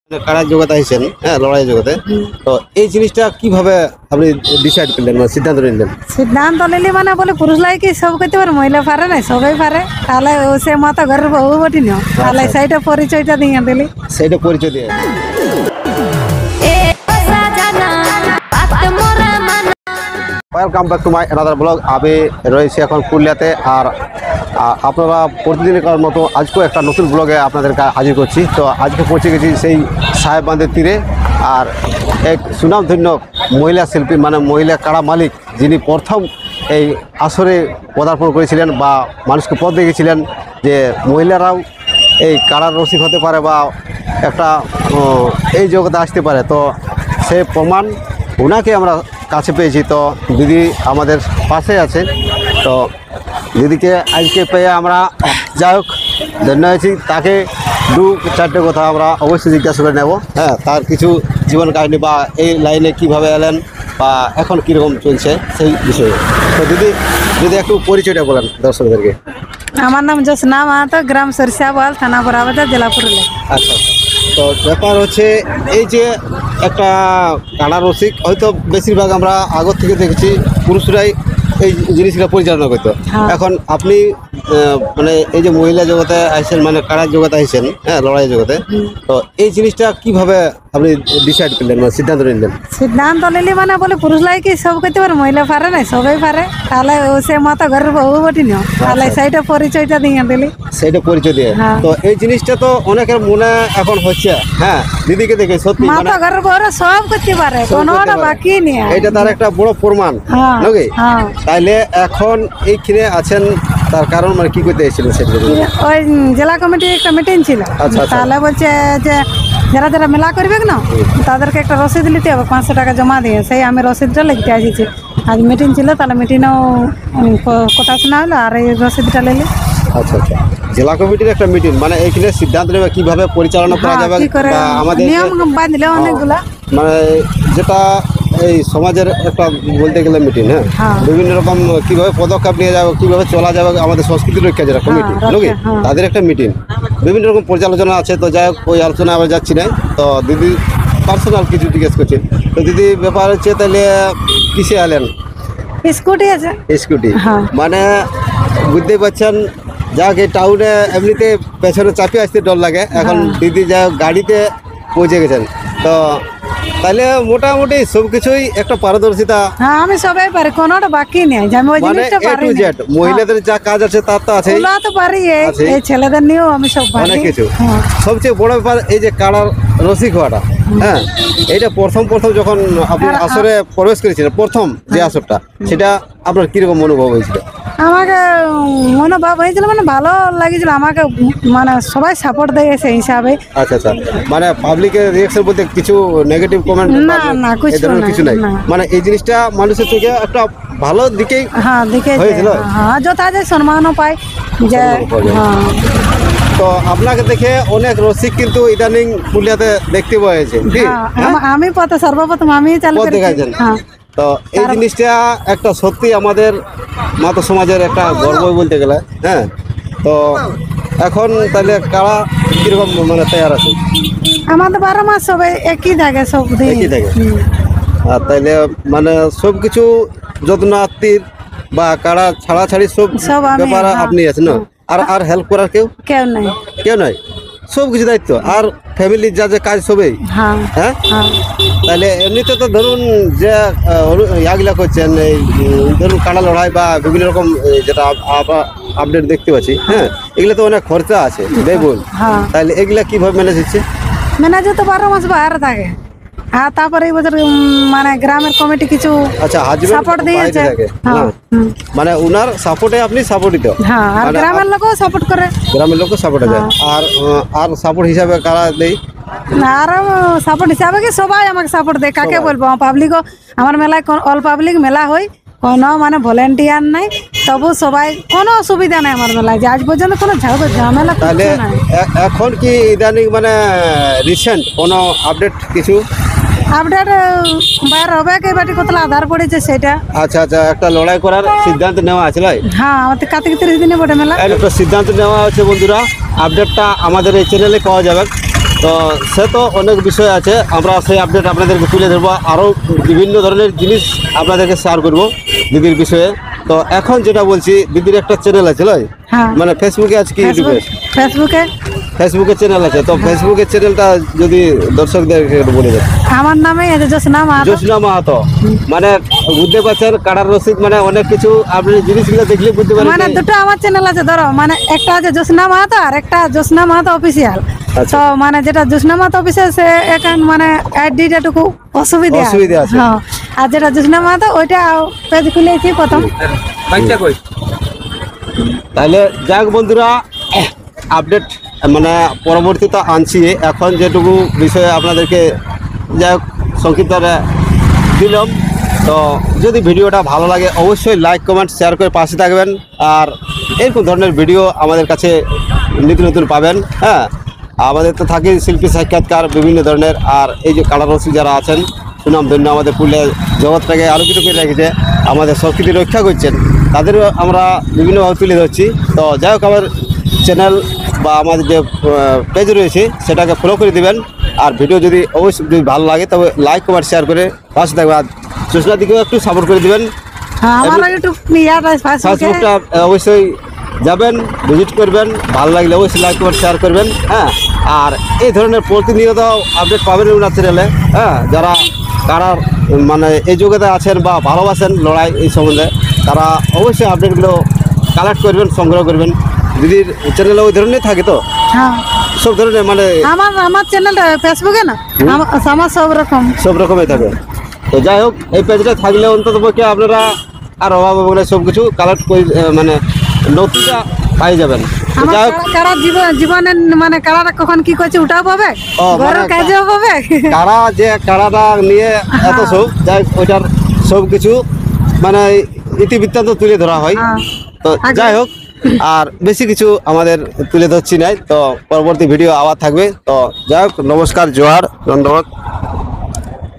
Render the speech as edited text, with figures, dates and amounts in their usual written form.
কারা জগতে আইছেন, হ্যাঁ, লড়াই জগতে। তো এই জিনিসটা কিভাবে আপনি ডিসাইড করলেন, মানে সিদ্ধান্ত নিলেন? সিদ্ধান্ত নিলি মানে বলে পুরুষলাই কি সব করতে পারে, মহিলা পারে না, সবাই পারে। তাহলে ও সে মাতা ঘরের বউ বটি নিও, তাহলে সেইটা পরিচয়টা দিয়ে দিলি। সেইটা পরিচয় দিয়ে। Welcome back to my another blog. আমি রয়েছি এখন পুরুলিয়াতে, আর আপনারা প্রতিদিনের মতো আজকেও একটা নতুন ব্লগে আপনাদেরকে হাজির করছি। তো আজকে পৌঁছে গেছি সেই সাহেব বাঁধের তীরে, আর এক সুনামধন্য মহিলা শিল্পী, মানে মহিলা কাড়া মালিক, যিনি প্রথম এই আসরে পদার্পণ করেছিলেন বা মানুষকে পথ দেখিয়েছিলেন যে মহিলারাও এই কাড়ার রসিক হতে পারে বা একটা এই জগতে আসতে পারে। তো সে প্রমাণ ওনাকে আমরা কাছে পেয়েছি। তো দিদি আমাদের পাশে আছে, তো দিদিকে আজকে পেয়ে আমরা যাই হোক ধন্য হয়েছি। তাকে দু চারটে কথা আমরা অবশ্যই জিজ্ঞাসা করে নেব, হ্যাঁ, তার কিছু জীবন কাহিনী বা এই লাইনে কিভাবে এলেন বা এখন কীরকম চলছে সেই বিষয়ে। তো দিদি যদি একটু পরিচয়টা বলেন দর্শকদেরকে। আমার নাম জোসনা মাহাতো, গ্রাম সরিষাবাল, থানা বড়াবাজার, জেলা পুরুলিয়া। আচ্ছা, তো ব্যাপার হচ্ছে এই যে একটা কাড়া রসিক, হয়তো বেশিরভাগ আমরা আগর থেকে দেখেছি পুরুষরাই এই জিনিসটা পরিচালনা করতো। এখন আপনি মানে এই যে মহিলা জগতে আসছেন, মানে কাড়ার জগতে আসছেন, হ্যাঁ, লড়াই জগতে। তো এই জিনিসটা কিভাবে আপনি ডিসাইড করলেন, মানে সিদ্ধান্ত নিলেন? সিদ্ধান্ত নিলি মানে বলে পুরুষলাই কি সব করতে পারে, মহিলা পারে না, সবাই পারে। তাহলে ও সে মাতা ঘরের বউ বটি নিও, তাহলে সেইটা পরিচয়টা দিয়ে দিলি। সেইটা পরিচয় দিয়ে। তো এই জিনিসটা তো অনেকের মনে এখন হচ্ছে, হ্যাঁ, দিদিকে দেখে সত্যি মাতা ঘরের বউরা সব করতে পারে, কোনোটা বাকি নেই। এটা তার একটা বড় প্রমাণ নাকি? তাইলে এখন এইখানে আছেন তার কারণ মানে কি করতে এসেছিলেন সেটা? ওই জেলা কমিটির একটা মিটিং ছিল, তাহলে বলছে যে যারা যারা মেলা করবে না তাদেরকে একটা রসিদ নিতে হবে, 500 টাকা জমা দিয়ে। সেই আমি রসিদটা লিখতে আসিছি। আজ মিটিং ছিল, তাহলে মিটিংও কথা শোনা হলো আর এই রসিদটা নিলে। আচ্ছা আচ্ছা, জেলা কমিটির একটা মিটিং, মানে এইখানে সিদ্ধান্ত নেবে কিভাবে পরিচালনা করা যাবে, আমাদের নিয়ম বাঁধলে অনেকগুলা, মানে যেটা এই সমাজের একটা বলতে গেলে মিটিং, হ্যাঁ, বিভিন্ন রকম কিভাবে পদক্ষেপ নিয়ে যাবে, কিভাবে চলা যাবে, আমাদের সংস্কৃতি রক্ষা যেটা কমিটি নাকি, তাদের একটা মিটিং, বিভিন্ন রকম পর্যালোচনা আছে। তো যাই হোক, ওই আলোচনা আবার যাচ্ছি না। তো দিদি পার্সোনাল কিছু জিজ্ঞেস করছি। তো দিদি ব্যাপার হচ্ছে তাহলে কিসে এলেন? স্কুটি আছে। স্কুটি, মানে বুঝতেই পারছেন, যাক এই টাউনে এমনিতে পেছনে চাপিয়ে আসতে ডর লাগে, এখন দিদি যা গাড়িতে পৌঁছে গেছেন। তো তাহলে মোটামুটি সবকিছুই একটা পারদর্শিতা। হ্যাঁ, আমি সবাই পারি, কোনোটা বাকি নেই। আমি ওই জিনিসটা পারি না। মহিলাদের যা কাজ আছে তার তো আছে, ওগুলো তো পারি। এই ছেলেদের নিয়েও আমি সব পারি, অনেক কিছু। সবচেয়ে বড় ব্যাপার এই যে কাড়ার রসিক হওয়াটা, হ্যাঁ, এইটা প্রথম যখন আপনি আসরে প্রবেশ করেছিলেন, প্রথম যে আসরটা, সেটা আপনার কিরকম অনুভব হয়েছিল? আমাকে মনোভাব হয়েছিল, মানে ভালো লাগেছিল আমাকে, মানে সবাই সাপোর্ট দেয় সেই হিসাবে। আচ্ছা আচ্ছা, মানে পাবলিকের রিঅ্যাকশন বলতে কিছু নেগেটিভ কমেন্ট না, কিছু নাই, মানে এই জিনিসটা মানুষের চোখে একটা ভালো দিকেই হয়েছিল। হ্যাঁ, যথাযথ সম্মানও পাই যে। তো আপনাকে দেখে অনেক রসিক কিন্তু ইদানিং পুরুলিয়াতে দেখতে পাওয়া গেছে। আমি সর্বপ্রথম আমি চালু করেছি। তো এই জিনিসটা একটা সত্যি আমাদের মাতা সমাজের একটা গর্ব বলতে গেলে, হ্যাঁ। তো এখন তাহলে কারা কিরকম মানে তৈরি আছে? আমাদের 12 মাস সবাই একই থাকে, সব একই থাকে। আর তাইলে মানে সব কিছু যত্ন আত্মীর বা কারা ছাড়াছাড়ি সব ব্যাপার আপনি আছেন না? আর হেল্প করার কেউ নাই, সব কিছু দায়িত্ব। আর ফ্যামিলির যা যে কাজ সবই, হ্যাঁ। তাহলে এমনিতে তো ধরুন যে ইয়াগুলা করছেন, এই ধরুন কাড়া লড়াই বা বিভিন্ন রকম যেটা আপডেট দেখতে পাচ্ছি, হ্যাঁ, এগুলো তো অনেক খরচা আছে দেখুন। তাহলে এগুলা কিভাবে ম্যানেজ হচ্ছে? ম্যানেজ তো 12 মাস বাইরে থাকে। হ্যাঁ, তারপরে এই বছর মানে গ্রামের কমিটি কিছু সাপোর্ট দিয়েছে, মানে উনার সাপোর্টে আপনি সাপোর্টিত। হ্যাঁ, আর গ্রামের লোকও সাপোর্ট করে, গ্রামের লোকও সাপোর্টে যায়। আর সাপোর্ট হিসাবে কারা দেয়? আর সাপোর্ট হিসাবে কি সবাই আমাকে সাপোর্ট দেয়। কাকে বলবো, পাবলিকও আমার মেলায় অল পাবলিক মেলা হয়, কোনো মানে ভলেন্টিয়ার নাই, তবু সবাই কোনো অসুবিধা নাই আমার মেলায়, যে আজ পর্যন্ত কোনো ঝামেলা। তাহলে এখন কি ইদানিং মানে রিসেন্ট কোনো আপডেট কিছু আপডেট বাইরে হবে কি বাটি কতলা আধার পড়েছে সেটা? আচ্ছা আচ্ছা, একটা লড়াই করার সিদ্ধান্ত নেওয়া আছে ভাই। হ্যাঁ, আমাদের কার্তিক 30 দিনে বটে মেলা। একটা সিদ্ধান্ত নেওয়া হচ্ছে বন্ধুরা, আপডেটটা আমাদের এই চ্যানেলে পাওয়া যাবে। তো সে তো অনেক বিষয় আছে, আমরা সেই আপডেট আপনাদেরকে তুলে ধরবো, আরও বিভিন্ন ধরনের জিনিস আপনাদেরকে শেয়ার করবো দিদির বিষয়ে। তো এখন যেটা বলছি, দিদির একটা চ্যানেল আছে নয়, হ্যাঁ মানে ফেসবুকে আছে কি ইউটিউবে? ফেসবুকে ফেসবুকে চ্যানেল আছে, তো ফেসবুকের চ্যানেলটা যদি দর্শকদেরকে একটু বলে দেন। আমার নামে এই যে জোসনা মাহাতো। জোসনা মাহাতো, মানে বুঝতে পারছেন কাটার রসিদ, মানে অনেক কিছু আপনি জিনিসগুলো দেখলে বুঝতে পারেন। মানে দুটো আমার চ্যানেল আছে, ধরো মানে একটা আছে জোসনা মাহাতো আর একটা জোসনা মাহাতো অফিসিয়াল। আচ্ছা। তো মানে যেটা জোসনা মাহাতো অফিসিয়াল সে এখন মানে আইডিটা টুকু অসুবিধা আছে। হ্যাঁ, আর যেটা জোসনা মাহাতো ওইটা পেজ খুলেছি প্রথম। তাহলে যাক বন্ধুরা, আপডেট মানে পরবর্তীতে আনছি। এখন যেটুকু বিষয়ে আপনাদেরকে যাই হোক সংক্ষিপ্ত দিলাম। তো যদি ভিডিওটা ভালো লাগে অবশ্যই লাইক কমেন্ট শেয়ার করে পাশে থাকবেন। আর এরকম ধরনের ভিডিও আমাদের কাছে নিত্য নতুন পাবেন। হ্যাঁ, আমাদের তো থাকে শিল্পী সাক্ষাৎকার বিভিন্ন ধরনের। আর এই যে কালারসি যারা আছেন সুনাম ধন্য আমাদের পুরুলিয়া জগৎটাকে আলোকিত করে রেখেছে, আমাদের সংস্কৃতি রক্ষা করছেন, তাদেরও আমরা বিভিন্নভাবে তুলে ধরছি। তো যাই হোক, আমার চ্যানেল বা আমাদের যে পেজ রয়েছে সেটাকে ফলো করে দিবেন। আর ভিডিও যদি অবশ্যই যদি ভালো লাগে তবে লাইক কমেন্ট শেয়ার করে পাশে থাকবেন। আর জোসনার দিকেও একটু সাপোর্ট করে দিবেন। হ্যাঁ, আমার ইউটিউব ফেসবুকে ফেসবুকটা অবশ্যই যাবেন, ভিজিট করবেন, ভালো লাগলে অবশ্যই লাইক কমেন্ট শেয়ার করবেন। হ্যাঁ, আর এই ধরনের প্রতিনিয়ত আপডেট পাবেন ওনার চ্যানেলে। হ্যাঁ, যারা কারার মানে এই যোগ্যতা আছেন বা ভালোবাসেন লড়াই এই সম্বন্ধে, তারা অবশ্যই আপডেটগুলো কালেক্ট করবেন, সংগ্রহ করবেন। দিদির চ্যানেলে ওই ধরনের থাকে তো হ্যাঁ, সব ধরনের, মানে আমার চ্যানেলটা ফেসবুকে না, আমার সব রকম সব রকমের থাকে। তো যাই হোক, এই পেজটা থাকলে অন্তত পক্ষে আপনারা আর অভাব বলে সব কিছু কালেক্ট করে মানে নথিটা পাই যাবেন। তো আমার যাই হোক, কারা জীবনের মানে কারাটা কখন কি করছে ওটাও পাবে, ও, মানে ঘরের কাজেও পাবে। কারা যে কারাটা নিয়ে এত সব, যাই হোক, ওইটার সব কিছু মানে ইতিবৃত্তান্ত তুলে ধরা হয়। হ্যাঁ। তো যাই হোক, আর বেশি কিছু আমাদের তুলে ধরছি নাই। তো পরবর্তী ভিডিও আবার থাকবে। তো যাই হোক, নমস্কার, জোহার, ধন্যবাদ।